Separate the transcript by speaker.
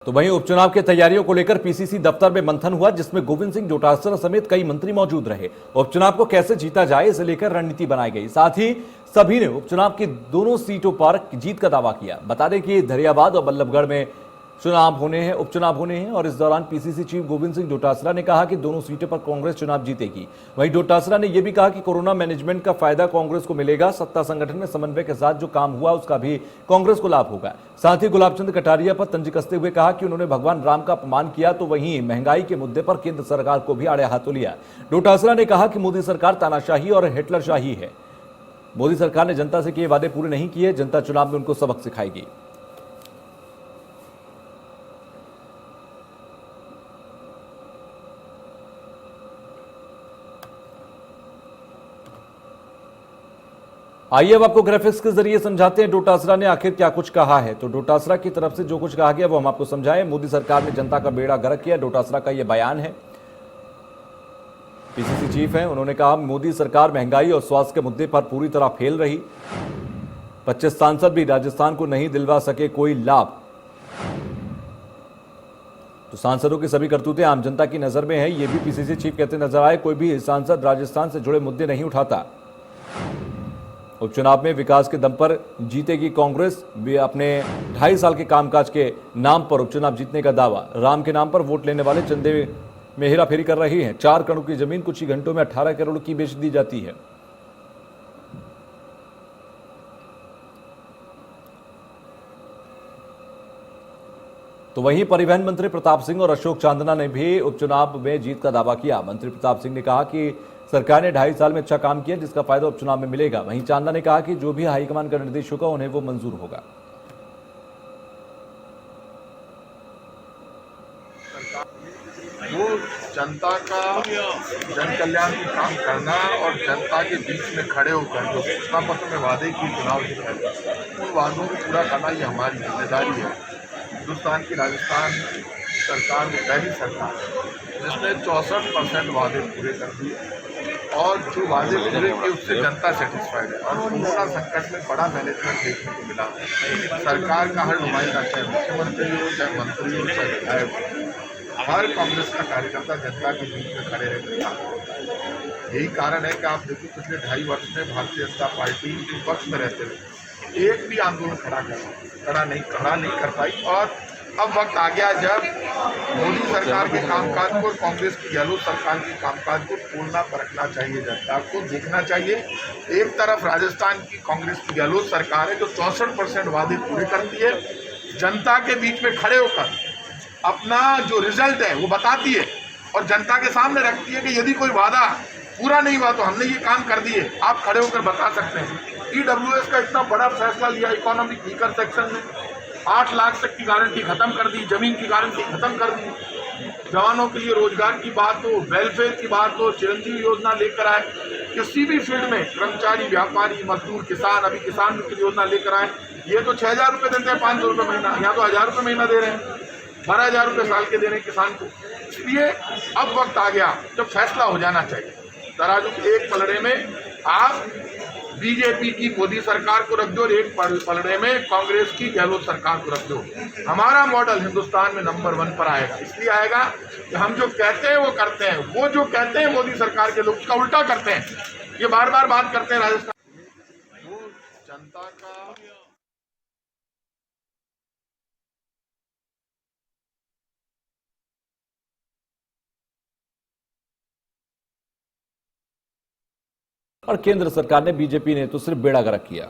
Speaker 1: तो वहीं उपचुनाव की तैयारियों को लेकर पीसीसी दफ्तर में मंथन हुआ, जिसमें गोविंद सिंह डोटासरा समेत कई मंत्री मौजूद रहे। उपचुनाव को कैसे जीता जाए, इसे लेकर रणनीति बनाई गई। साथ ही सभी ने उपचुनाव की दोनों सीटों पर जीत का दावा किया। बता दें कि धरियाबाद और बल्लभगढ़ में उपचुनाव होने हैं और इस दौरान पीसीसी चीफ गोविंद सिंह डोटासरा ने कहा कि दोनों सीटों पर कांग्रेस चुनाव जीतेगी। वहीं डोटासरा ने यह भी कहा कि कोरोना मैनेजमेंट का फायदा कांग्रेस को मिलेगा। सत्ता संगठन में समन्वय के साथ जो काम हुआ उसका भी कांग्रेस को लाभ होगा। साथ ही गुलाबचंद कटारिया पर तंज कसते हुए कहा कि उन्होंने भगवान राम का अपमान किया, तो वहीं महंगाई के मुद्दे पर केंद्र सरकार को भी आड़े हाथों लिया। डोटासरा ने कहा कि मोदी सरकार तानाशाही और हिटलरशाही है। मोदी सरकार ने जनता से किए वादे पूरे नहीं किए। जनता चुनाव में उनको सबक सिखाएगी। आइए अब आपको ग्राफिक्स के जरिए समझाते हैं डोटासरा ने आखिर क्या कुछ कहा है। तो डोटासरा की तरफ से जो कुछ कहा गया वो हम आपको समझाएं। मोदी सरकार ने जनता का बेड़ा गर्क किया, डोटासरा का यह बयान है। पीसीसी चीफ हैं, उन्होंने कहा मोदी सरकार महंगाई और स्वास्थ्य के मुद्दे पर पूरी तरह फेल रही। 25 सांसद भी राजस्थान को नहीं दिलवा सके कोई लाभ। तो सांसदों की सभी करतूतें आम जनता की नजर में है, ये भी पीसीसी चीफ कहते नजर आए। कोई भी सांसद राजस्थान से जुड़े मुद्दे नहीं उठाता। उपचुनाव में विकास के दम पर जीतेगी कांग्रेस। भी अपने 2.5 साल के कामकाज के नाम पर उपचुनाव जीतने का दावा। राम के नाम पर वोट लेने वाले चंदे में हेराफेरी कर रही हैं। 4 करोड़ की जमीन कुछ ही घंटों में 18 करोड़ की बेच दी जाती है। तो वहीं परिवहन मंत्री प्रताप सिंह और अशोक चांदना ने भी उपचुनाव में जीत का दावा किया। मंत्री प्रताप सिंह ने कहा कि सरकार ने 2.5 साल में अच्छा काम किया, जिसका फायदा उपचुनाव में मिलेगा। वहीं चांदना ने कहा कि जो भी हाईकमान का निर्देश होगा उन्हें वो मंजूर होगा।
Speaker 2: वो जनता का जन कल्याण का काम करना और जनता के बीच में खड़े होकर जो घोषणा पत्र में वादे की चुनाव जीतना, उन वादों को पूरा करना ये हमारी जिम्मेदारी है। हिंदुस्तान की राजस्थान सरकार में पहली सरकार जिसने 64% वादे पूरे कर दिए और जो वादे पूरे किए उससे जनता सेटिस्फाइड है। और कोरोना संकट में बड़ा मैनेजमेंट देखने को मिला। सरकार का हर नुमाइंदा, चाहे मुख्यमंत्री हो, चाहे मंत्री हो, चाहे विधायक हो, हर कांग्रेस का कार्यकर्ता जनता के बीच में खड़े रहते। यही कारण है कि आप देखिए पिछले 2.5 वर्ष में भारतीय जनता पार्टी विपक्ष में रहते हुए एक भी आंदोलन खड़ा नहीं कर पाई। और अब वक्त आ गया जब मोदी सरकार के कामकाज को और कांग्रेस की गहलोत सरकार के कामकाज को तोड़ना परखना चाहिए। जनता को देखना चाहिए। एक तरफ राजस्थान की कांग्रेस की गहलोत सरकार है जो 64% वादे पूरे करती है, जनता के बीच में खड़े होकर अपना जो रिजल्ट है वो बताती है और जनता के सामने रखती है कि यदि कोई वादा पूरा नहीं हुआ तो हमने ये काम कर दिए, आप खड़े होकर बता सकते हैं। ईडब्ल्यूएस का इतना बड़ा फैसला लिया, इकोनॉमिक वीकर सेक्शन में 8 लाख तक की गारंटी खत्म कर दी, जमीन की गारंटी खत्म कर दी, जवानों के लिए रोजगार की बात हो, वेलफेयर की बात हो, चिरंजीवी योजना लेकर आए। किसी भी फील्ड में कर्मचारी, व्यापारी, मजदूर, किसान, अभी किसान मित्र योजना लेकर आए। ये तो 6,000 रुपये देते हैं, 500 रुपये महीना, यहाँ तो 1,000 रुपये महीना दे रहे हैं, 12,000 रुपये साल के दे रहे हैं किसान को। इसलिए अब वक्त आ गया जब फैसला हो जाना चाहिए। तराजू के एक पलड़े में आप बीजेपी की मोदी सरकार को रख दो और एक पलड़े में कांग्रेस की गहलोत सरकार को रख दो। हमारा मॉडल हिंदुस्तान में नंबर 1 पर आएगा। इसलिए आएगा कि हम जो कहते हैं वो करते हैं। वो जो कहते हैं मोदी सरकार के लोग उसका उल्टा करते हैं। ये बार बार बात करते हैं राजस्थान, वो जनता का
Speaker 1: और केंद्र सरकार ने, बीजेपी ने तो सिर्फ बेड़ा गर्क किया।